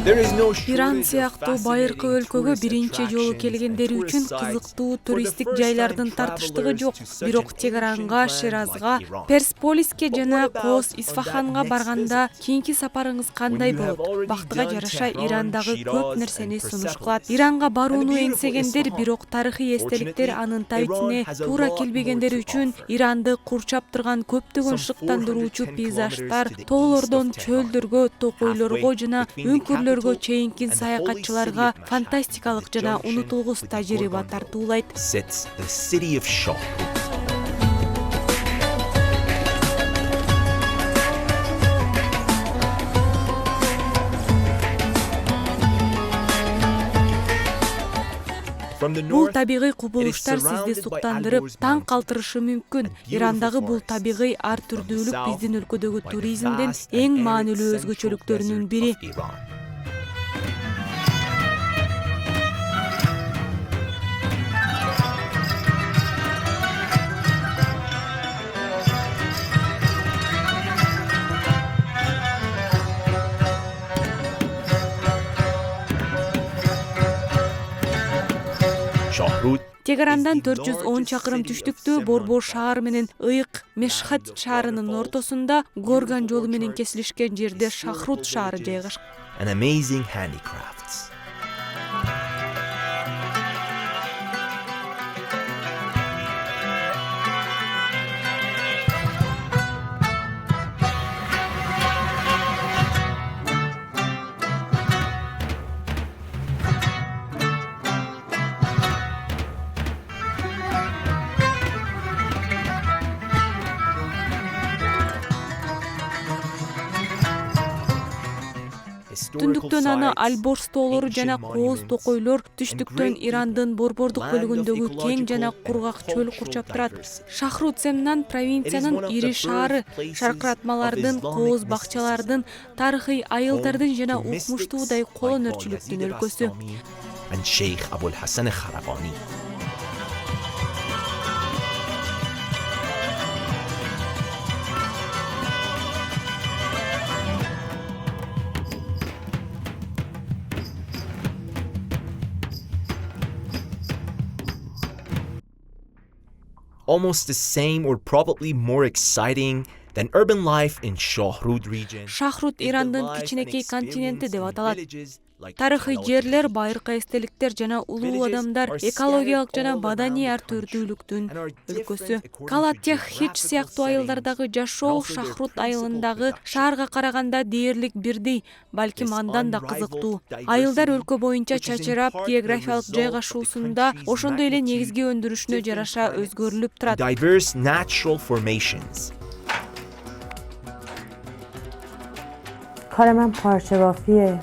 Иран сыяктуу байыркы өлкөгө биринчи жолу келгендери үчүн кызыктуу туристтик жайлардын тартыштыгы жок. Бирок Тегеранга, Ширазга, Персполиске жана Кос, Исфаханга барганда кийинки сапарыңыз кандай болот? Бактыга жараша Ирандагы көп нерсени сунуш кылат. Иранга барууну эңсегендер, бирок тарыхый эстеликтер анын табитине туура келбегендери үчүн Иранды курчап турган көптөгөн шыктандыруучу пейзаждар, тоолордон чөлдөргө, токойлорго жана үңкүрлөргө чейинки саякатчыларга фантастикалык жана унутулгус тажрыйба тартуулайт. Бул табигый кубулуштар сизди суктандырып, таң калтырышы мүмкүн. Ирандагы бул табигый ар түрдүүлүк биздин өлкөдөгү туризмдин эң маанилүү өзгөчөлүктөрүнүн бири. Тегерандан 410 чакырым түштүктө Борбор шаар менен ыйык Мешхат шаарынын ортосунда Горган жолу менен кесилишкен жерде Шахрут шаары жайгашкан. Түндүктөн аны Альборс тоолору жана Кооз токойлор, түштүктөн Ирандын борбордук бөлүгүндөгү кең жана кургак чөл курчап турат. Шахрут Земнан провинциянын ири шаары, шаркыратмалардын, кооз бакчалардын, тарыхый айылдардын жана укмуштуудай колонөрчүлүктүн өлкөсү. Almost the same or probably more exciting than urban life in Shahrud region. Шахрут Ирандын кичинекей континенти деп аталат. Тарыхый жерлер, байыркы эстеликтер жана улуу адамдар, экологиялык жана баданий ар түрдүүлүктүн өлкөсү. Калатех Хич сыяктуу айылдардагы жашоо Шахрут айылындагы шаарга караганда дээрлик бирдей, балким андан да кызыктуу. Айылдар өлкө боюнча чачырап, географиялык жайгашуусунда, ошондой эле негизги өндүрүшүнө жараша өзгөрүлүп турат. Diverse natural formations. کار من پارچه‌بافیه.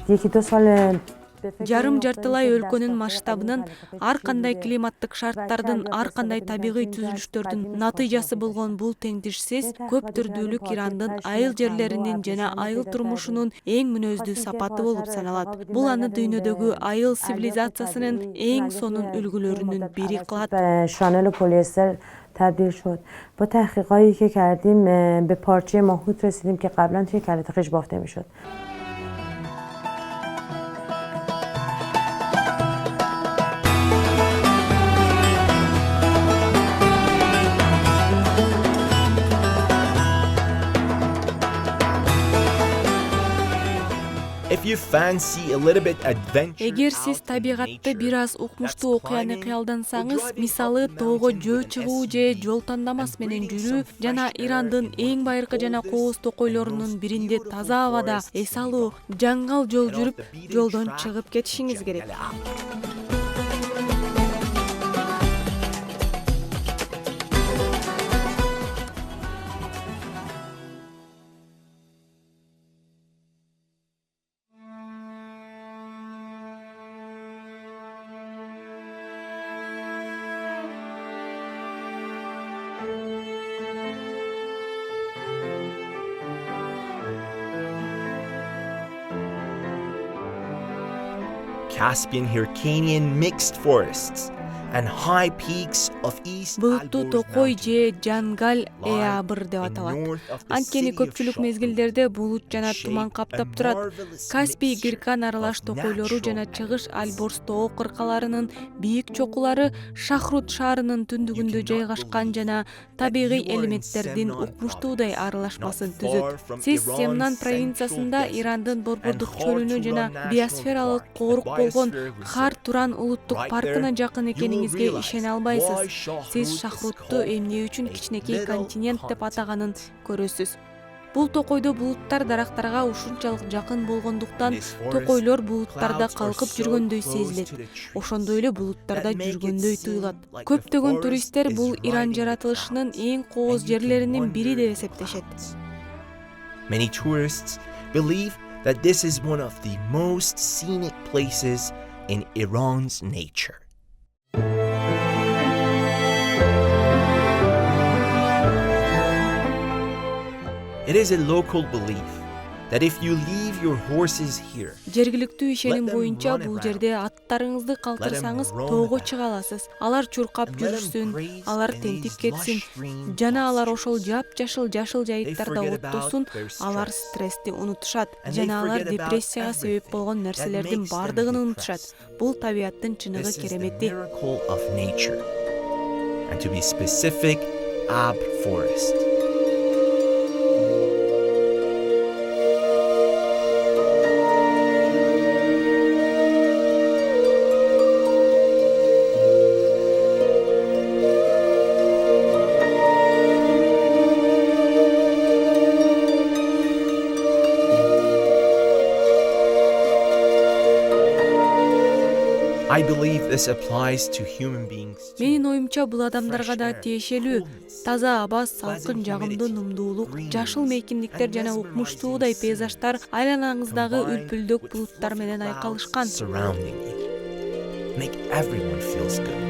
یکی دو سال Жарым жартылай өлкөнүн масштабынын ар кандай климаттык шарттардын, ар кандай табигый түзүлүштөрдүн натыйжасы болгон бул теңдишсиз көп түрдүүлүк Ирандын айыл жерлеринин жана айыл турмушунун эң мүнөздүү сапаты болуп саналат. Бул аны дүйнөдөгү айыл цивилизациясынын эң сонун үлгүлөрүнүн бири кылат. شانل و پلیستر تبدیل شد. با تحقیقاتی که کردیم به پارچه ماهوت رسیدیم که قبلا توی کله‌ت خیش بافته میشد. Эгер сиз табигатты бир аз укмуштуу окуяны кыялдансаңыз, мисалы тоого жөө чыгуу же жол тандамас менен жүрүү жана Ирандын эң байыркы жана кооз токойлорунун биринде таза абада эс алуу, жаңгал жол жүрүп, жолдон чыгып кетишиңиз керек. Caspian Hyrcanian mixed forests, and high peaks of East Булуттуу Alborz токой Mountain же Жангаль lie Эабр деп in аталат. north of the Анткени city of көпчүлүк Shahru, мезгилдерде булут жана туман shaped каптап a турат. marvelous Каспий mixture Гиркан аралаш of токойлору жана natural чыгыш elements. Альборз тоо кыркаларынын бийик чокулары Шахрут шаарынын түндүгүндө You cannot жайгашкан believe жана that табигый you are in элементтердин Semnan укмуштуудай province, аралашмасын not түзөт. far from Сиз Iran's Семнан central провинциясында desert Ирандын борбордук and чөлүнө жана Har-Turan биосфералык National коорук Park, болгон Biosphere Reserve. Хар-Туран улуттук Right паркына there, жакын you will экениңизге realize ишене why албайсыз. Shahrut Сиз is Шахрутту called эмне үчүн a кичинекей little континент деп continent. атаганын көрөсүз. Бул токойдо булуттар дарактарга ушунчалык жакын болгондуктан In this forest, токойлор булуттарда clouds are калкып so жүргөндөй close сезилет. to the trees Ошондой эле булуттарда that make it жүргөндөй seem туюлат. like the Көптөгөн forest туристтер is бул Иран riding the жаратылышынын clouds, эң and кооз you can жерлеринин бири wonder деп the эсептешет. clouds. Many tourists believe that this is one of the most scenic places in Iran's nature. It is a local belief that if you leave your horses here, Жергиликтүү ишеним Let them боюнча run бул around. жерде аттарыңызды калтырсаңыз roam тоого about. чыга аласыз. Алар чуркап And let 'em жүрүшсүн, graze алар in тентип these кетсин. lush green Жана алар pastures. ошол жапжашыл жашыл жайыттарда They forget оттосун, about their алар stress. стрессти унутушат. And they Жана алар forget about депрессияга себеп everything болгон that нерселердин makes them бардыгын унутушат. depressed. Бул табиаттын чыныгы This is the керемети. miracle of nature. And to be specific, Ab Forest. I believe this applies to human beings too. Менин оюмча бул адамдарга да Fresh air, тиешелүү. coolness, Таза аба, салкын, pleasant жагымдуу humidity, нумдуулук, greens, жашыл мейкиндиктер and жана mesmerizing укмуштуудай scenery пейзаждар айланаңыздагы combined үлпүлдөк with булуттар fluffy менен clouds айкалышкан. surrounding you. Make everyone feels good.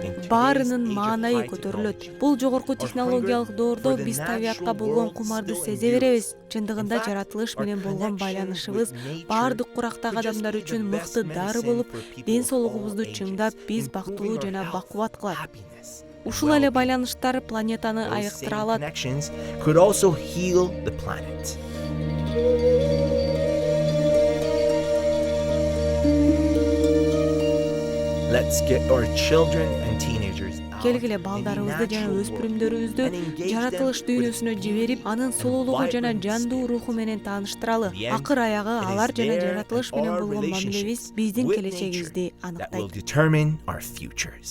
In Баарынын today's age of маанайы high көтөрүлөт. technology, Бул жогорку технологиялык доордо for the биз табиятка natural болгон world кумарды still сезе endures. беребиз. Чындыгында In fact, жаратылыш our менен болгон connection байланышыбыз with nature баардык курактагы could just адамдар be the үчүн best мыкты дары medicine болуп, for people ден of соолугубузду all чыңдап, ages, биз improving бактылуу our жана health, бакубат кылат. happiness, and Ушул эле well-being. байланыштар планетаны Those айыктыра same алат. connections could also heal the planet. Let's get our children and teenagers out Келгиле in the балдарыбызды жана natural world өспүрүмдөрүбүздү and engage them жаратылыш with дүйнөсүнө its жиберип, beauty анын and солуулугу жана vibrant жандуу spirit. руху менен тааныштыралы. In the end, Акыр аягы it is алар жана their жаратылыш and менен our болгон мамилебиз relationships биздин with келечегибизди nature that will аныктайт. determine our futures.